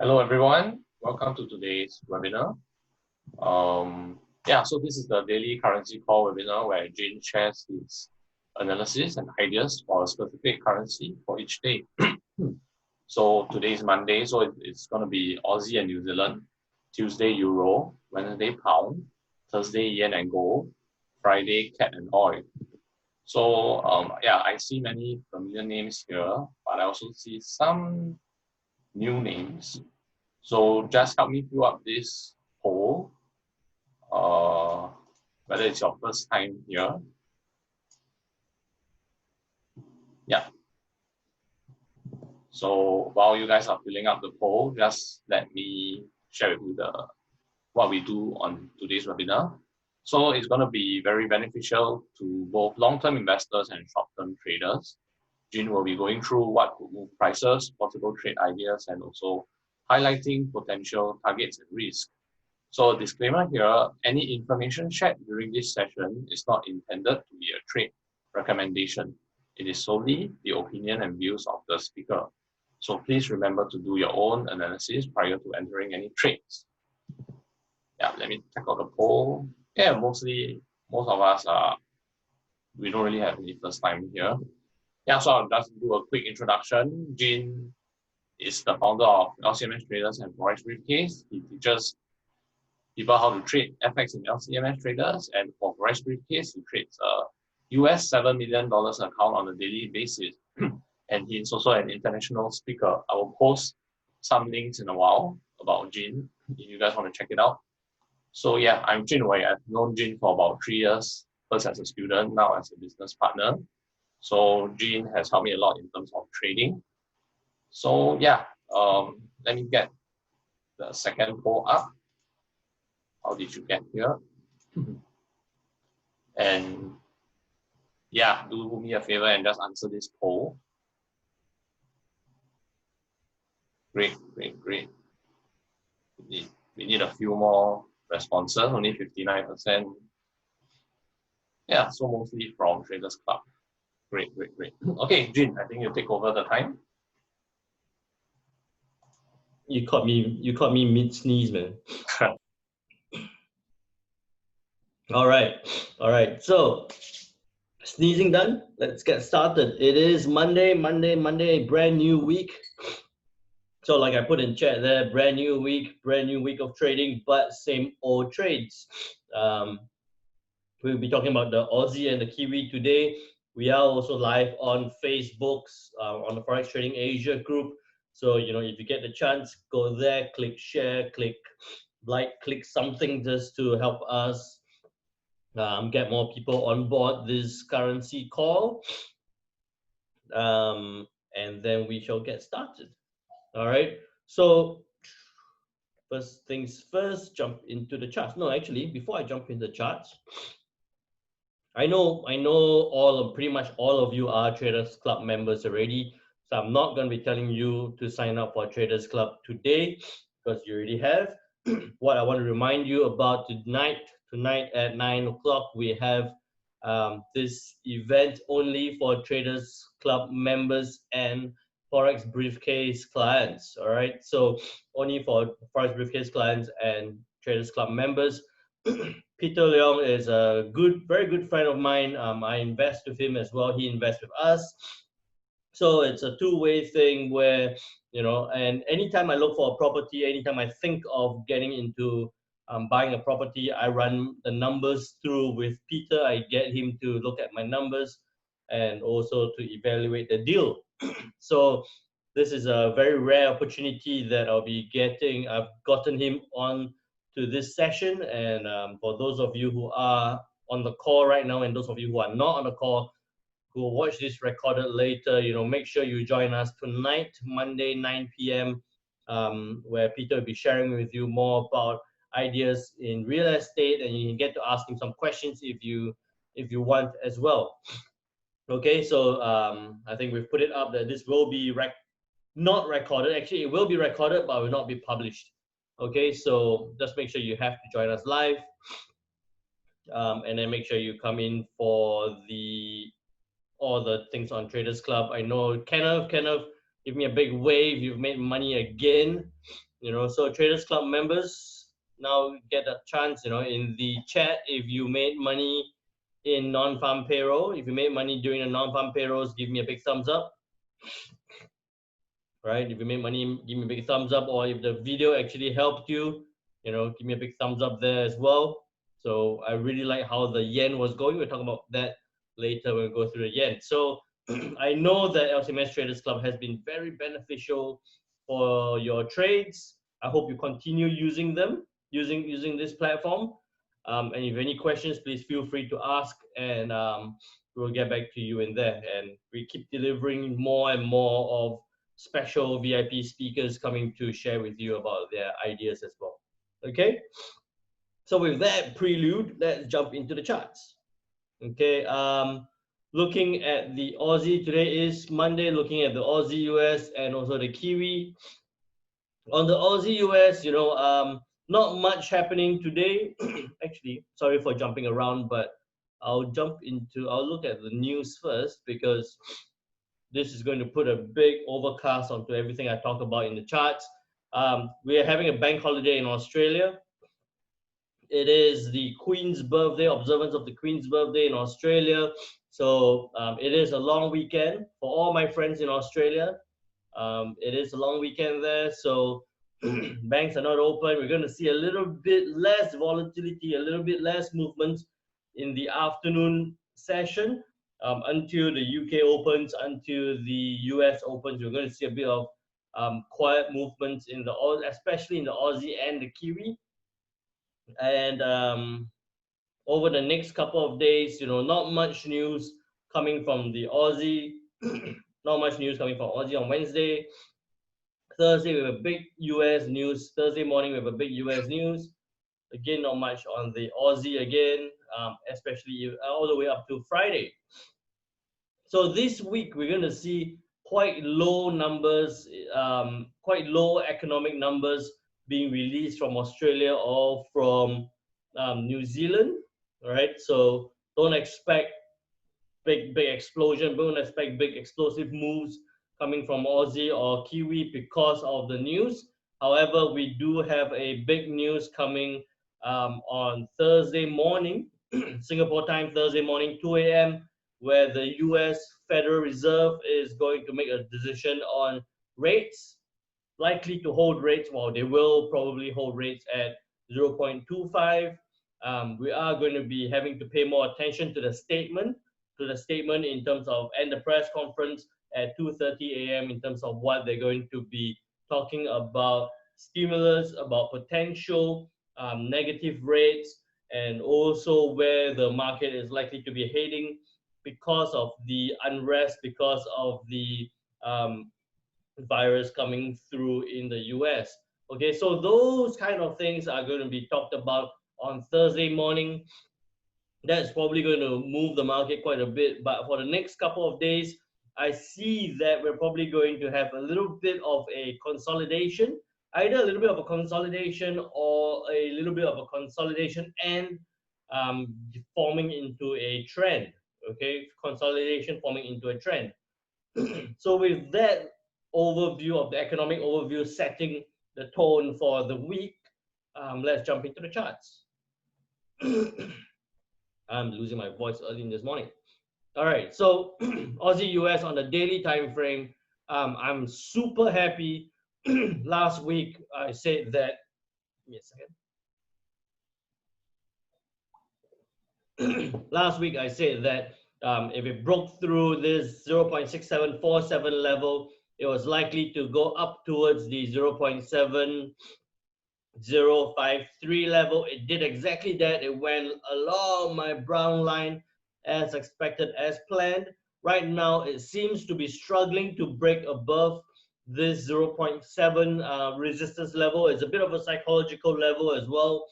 Hello everyone, welcome to today's webinar. So this is the daily currency call webinar where Jin shares his analysis and ideas for a specific currency for each day. So today is Monday, so it's going to be Aussie and New Zealand, Tuesday Euro, Wednesday Pound, Thursday Yen and Gold, Friday Cat and Oil. So I see many familiar names here, but I also see some new names. So just help me fill up this poll, whether it's your first time here. Yeah. So while you guys are filling up the poll, just let me share with you what we do on today's webinar. So it's going to be very beneficial to both long-term investors and short-term traders. Jin will be going through what could move prices, possible trade ideas, and also highlighting potential targets and risks. So disclaimer here, any information shared during this session is not intended to be a trade recommendation. It is solely the opinion and views of the speaker. So please remember to do your own analysis prior to entering any trades. Yeah, let me check out the poll. Yeah, most of us we don't really have any first time here. Yeah, so I'll just do a quick introduction. Jin is the founder of LCMS Traders and Forex Briefcase. He teaches people how to trade FX in LCMS traders, and for Forex Briefcase, he trades a US $7 million account on a daily basis. And he is also an international speaker. I will post some links in a while about Jin if you guys want to check it out. So yeah, I'm Jin Wei. I've known Jin for about 3 years, first as a student, now as a business partner. So Jin has helped me a lot in terms of trading. So yeah, let me get the second poll up. How did you get here? And yeah, do me a favor and just answer this poll. Great. We need a few more responses, only 59%. Yeah, so mostly from Traders Club. Great. Okay, Jin, I think you take over the time. You caught me mid sneeze, man. All right. So sneezing done. Let's get started. It is Monday, brand new week. So like I put in chat there, brand new week of trading, but same old trades. We'll be talking about the Aussie and the Kiwi today. We are also live on Facebook's on the Forex Trading Asia group. So if you get the chance, go there, click share, click like, click something just to help us get more people on board this currency call. And then we shall get started. All right. So first things first, jump into the charts. No, actually, before I jump into the charts, I know pretty much all of you are Traders Club members already. So I'm not going to be telling you to sign up for Traders Club today because you already have. What I want to remind you about tonight at 9 o'clock, we have this event only for Traders Club members and Forex Briefcase clients. All right, so only for Forex Briefcase clients and Traders Club members. Peter Leong is a very good friend of mine. I invest with him as well. He invests with us. So it's a two-way thing where, and anytime I look for a property, anytime I think of getting into buying a property, I run the numbers through with Peter. I get him to look at my numbers and also to evaluate the deal. So this is a very rare opportunity that I'll be getting. I've gotten him on to this session, and for those of you who are on the call right now and those of you who are not on the call, who will watch this recorded later, make sure you join us tonight, Monday, 9 p.m., where Peter will be sharing with you more about ideas in real estate, and you can get to ask him some questions if you want as well. Okay, so I think we've put it up that this will be not recorded. Actually, it will be recorded, but will not be published. Okay, so just make sure you have to join us live, and then make sure you come in for all the things on Traders Club. I know Kenneth give me a big wave. You've made money again. You know, so Traders Club members now get a chance, you know, in the chat. If you made money in non-farm payroll, if you made money during the non-farm payrolls, give me a big thumbs up. Right? If you made money, give me a big thumbs up. Or if the video actually helped you, you know, give me a big thumbs up there as well. So I really like how the yen was going. We'll talk about that later when we go through the yen. So I know that LCMS Traders Club has been very beneficial for your trades. I hope you continue using them, using this platform. And if you have any questions, please feel free to ask, and we'll get back to you in there. And we keep delivering more and more of special VIP speakers coming to share with you about their ideas as well. Okay, so with that prelude, let's jump into the charts. Okay, looking at the Aussie, today is Monday, looking at the Aussie US and also the Kiwi. On the Aussie US, you know, not much happening today. Actually, sorry for jumping around, but I'll look at the news first, because this is going to put a big overcast onto everything I talk about in the charts. We are having a bank holiday in Australia. It is the Queen's birthday, observance of the Queen's birthday in Australia. So it is a long weekend for all my friends in Australia. It is a long weekend there, so banks are not open. We're going to see a little bit less volatility, a little bit less movement in the afternoon session until the UK opens, until the US opens. We're going to see a bit of quiet movements in the, especially in the Aussie and the Kiwi. And over the next couple of days, you know, not much news coming from the Aussie. Not much news coming from Aussie on Wednesday. Thursday, we have a big US news. Thursday morning, we have a big US news. Again, not much on the Aussie again, especially all the way up to Friday. So this week, we're going to see quite low numbers, quite low economic numbers being released from Australia or from New Zealand. All right, so don't expect big explosion. Don't expect big explosive moves coming from Aussie or Kiwi because of the news. However, we do have a big news coming on Thursday morning, Singapore time, Thursday morning, 2 a.m., where the US Federal Reserve is going to make a decision on rates, likely to hold rates. Well, they will probably hold rates at 0.25. We are going to be having to pay more attention to the statement in terms of, and the press conference at 2:30 a.m. in terms of what they're going to be talking about: stimulus, about potential negative rates, and also where the market is likely to be heading because of the unrest, because of the virus coming through in the US. Okay, so those kind of things are going to be talked about on Thursday morning. That's probably going to move the market quite a bit. But for the next couple of days, I see that we're probably going to have a little bit of a consolidation, either a little bit of a consolidation or a little bit of a consolidation and forming into a trend. Okay, consolidation forming into a trend. So with that overview of the economic overview setting the tone for the week, let's jump into the charts. I'm losing my voice early in this morning. All right, so Aussie US on the daily time frame. I'm super happy. Last week I said that. Give me a second. Last week I said that if it broke through this 0.6747 level, it was likely to go up towards the 0.7053 level. It did exactly that. It went along my brown line as expected, as planned. Right now, it seems to be struggling to break above this 0.7 resistance level. It's a bit of a psychological level as well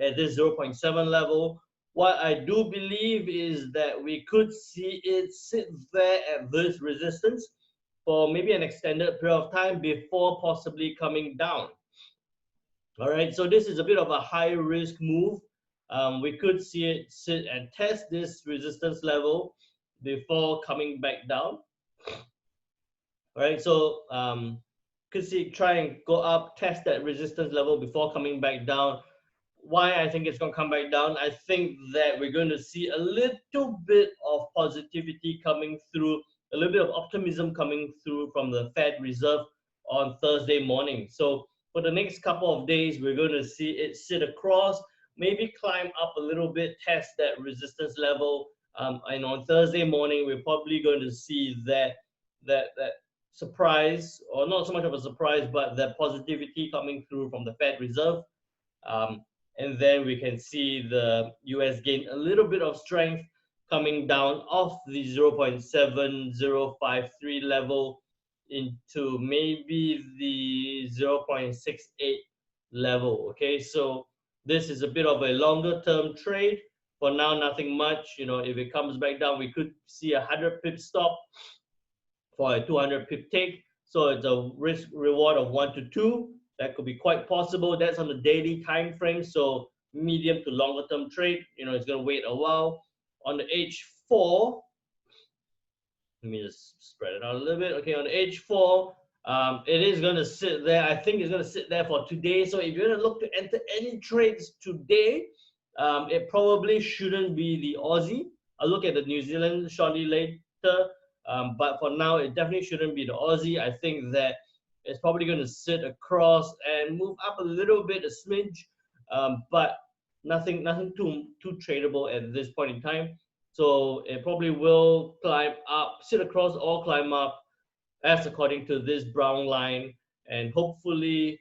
at this 0.7 level. What I do believe is that we could see it sit there at this resistance for maybe an extended period of time before possibly coming down. All right, so this is a bit of a high risk move. We could see it sit and test this resistance level before coming back down. All right, so could see try and go up, test that resistance level before coming back down. Why I think it's going to come back down? I think that we're going to see a little bit of positivity coming through, a little bit of optimism coming through from the Fed Reserve on Thursday morning. So for the next couple of days, we're going to see it sit across, maybe climb up a little bit, test that resistance level. And on Thursday morning, we're probably going to see that surprise, or not so much of a surprise, but that positivity coming through from the Fed Reserve. And then we can see the US gain a little bit of strength coming down off the 0.7053 level into maybe the 0.68 level. Okay, so this is a bit of a longer term trade. For now, nothing much. You know, if it comes back down, we could see a 100 pip stop for a 200 pip take. So it's a risk reward of 1 to 2. That could be quite possible. That's on the daily time frame. So medium to longer term trade, you know, it's going to wait a while. On the H4, let me just spread it out a little bit. Okay, on the H4, it is going to sit there. I think it's going to sit there for today. So if you're going to look to enter any trades today, it probably shouldn't be the Aussie. I'll look at the New Zealand shortly later. But for now, it definitely shouldn't be the Aussie. I think that it's probably going to sit across and move up a little bit, a smidge, but nothing too tradable at this point in time. So it probably will climb up, sit across, or climb up, as according to this brown line, and hopefully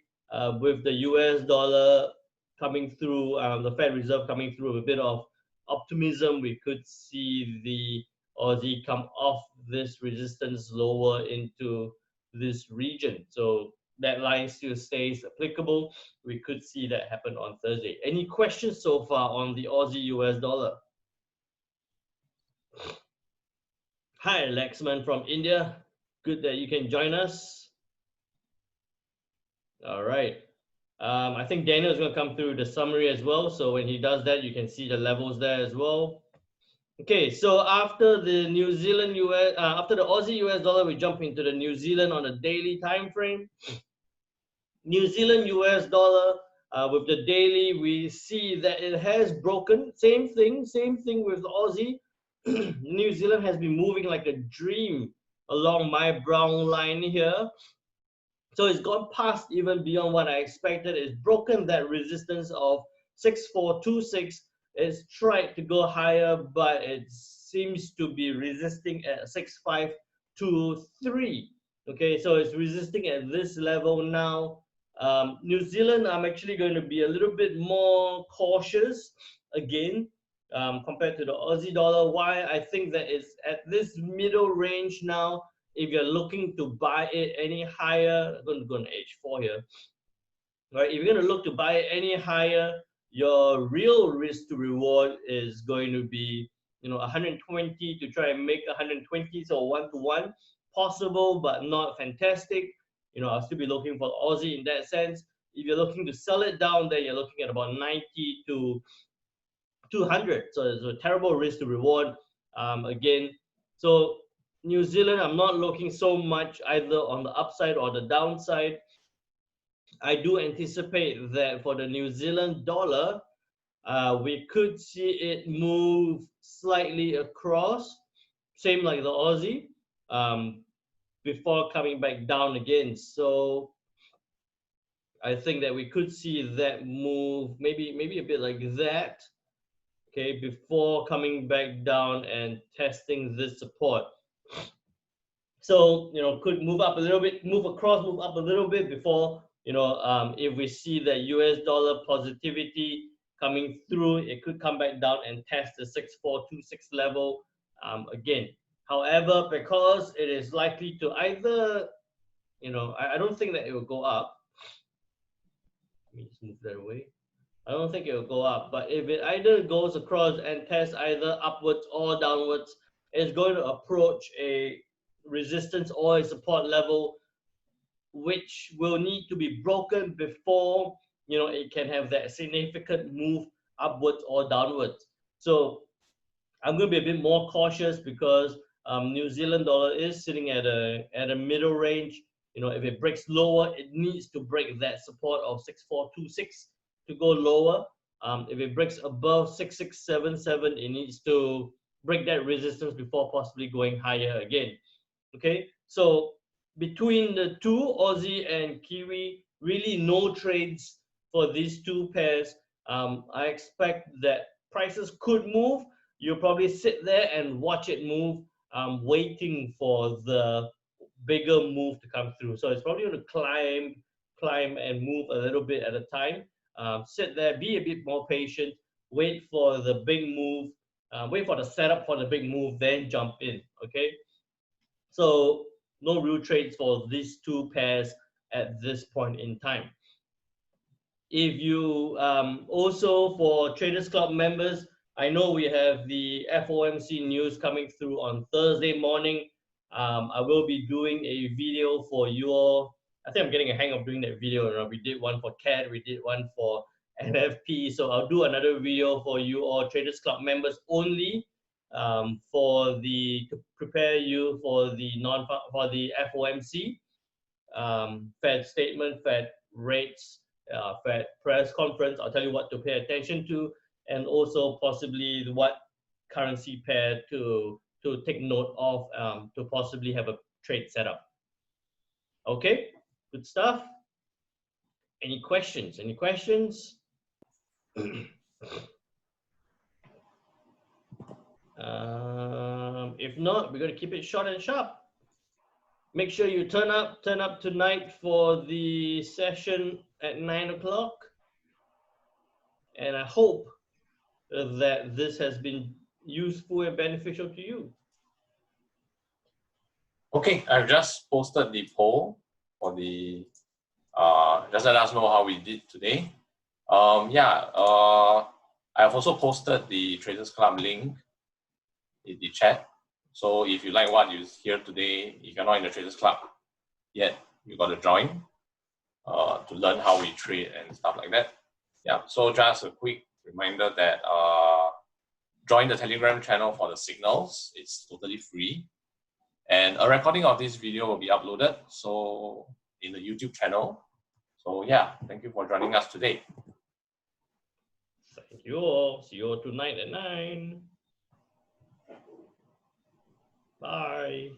with the US dollar coming through, the Fed Reserve coming through with a bit of optimism, we could see the Aussie come off this resistance lower into this region. So that line still stays applicable. We could see that happen on Thursday. Any questions so far on the Aussie US dollar? Hi, Lexman from India. Good that you can join us. All right. I think Daniel is going to come through the summary as well. So when he does that, you can see the levels there as well. Okay, so after the New Zealand US, after the Aussie US dollar, we jump into the New Zealand on a daily time frame. New Zealand US dollar, with the daily, we see that it has broken. Same thing with the Aussie. New Zealand has been moving like a dream along my brown line here. So it's gone past even beyond what I expected. It's broken that resistance of 6426. It's tried to go higher, but it seems to be resisting at 6523. Okay, so it's resisting at this level now. New Zealand, I'm actually going to be a little bit more cautious again compared to the Aussie dollar. Why? I think that it's at this middle range now. If you're looking to buy it any higher, I'm going to go on H4 here. Right, if you're going to look to buy it any higher, your real risk to reward is going to be, you know, 120 to try and make 120, so 1-to-1 possible, but not fantastic. You know, I'll still be looking for Aussie in that sense. If you're looking to sell it down, then you're looking at about 90 to 200. So it's a terrible risk to reward. Again, so New Zealand, I'm not looking so much either on the upside or the downside. I do anticipate that for the New Zealand dollar, we could see it move slightly across, same like the Aussie, before coming back down again. So I think that we could see that move, maybe a bit like that, okay, before coming back down and testing this support. So, you know, could move up a little bit, move across, move up a little bit before, you know, if we see the US dollar positivity coming through, it could come back down and test the 6426 level again. However, because it is likely to either, you know, I don't think that it will go up. Let me just move that away. I don't think it will go up, but if it either goes across and tests either upwards or downwards, it's going to approach a resistance or a support level, which will need to be broken before, you know, it can have that significant move upwards or downwards. So I'm going to be a bit more cautious because New Zealand dollar is sitting at a middle range. You know, if it breaks lower, it needs to break that support of 6426 to go lower. If it breaks above 6677, it needs to break that resistance before possibly going higher again. Okay, so between the two, Aussie and Kiwi, really no trades for these two pairs. I expect that prices could move. You'll probably sit there and watch it move, waiting for the bigger move to come through. So it's probably going to climb and move a little bit at a time. Sit there, be a bit more patient, wait for the big move, wait for the setup for the big move, then jump in. Okay, so no real trades for these two pairs at this point in time. If you also, for Traders Club members, I know we have the FOMC news coming through on Thursday morning. I will be doing a video for you all. I think I'm getting a hang of doing that video. You know, we did one for CAD, we did one for NFP. So I'll do another video for you all Traders Club members only, to prepare you for the FOMC, Fed statement, Fed rates, Fed press conference. I'll tell you what to pay attention to, and also possibly what currency pair to take note of, to possibly have a trade setup. Okay, good stuff. Any questions? Any questions? If not, we're going to keep it short and sharp. Make sure you turn up tonight for the session at 9 o'clock. And I hope that this has been useful and beneficial to you. Okay, I've just posted the poll for the, just let us know how we did today. I've also posted the Traders Club link in the chat. So if you like what you hear today, if you're not in the Traders Club yet, you got to join to learn how we trade and stuff like that. Yeah, so just a quick reminder that join the Telegram channel for the signals. It's totally free. And a recording of this video will be uploaded so in the YouTube channel. So yeah, thank you for joining us today. Thank you all. See you all tonight at 9. Bye.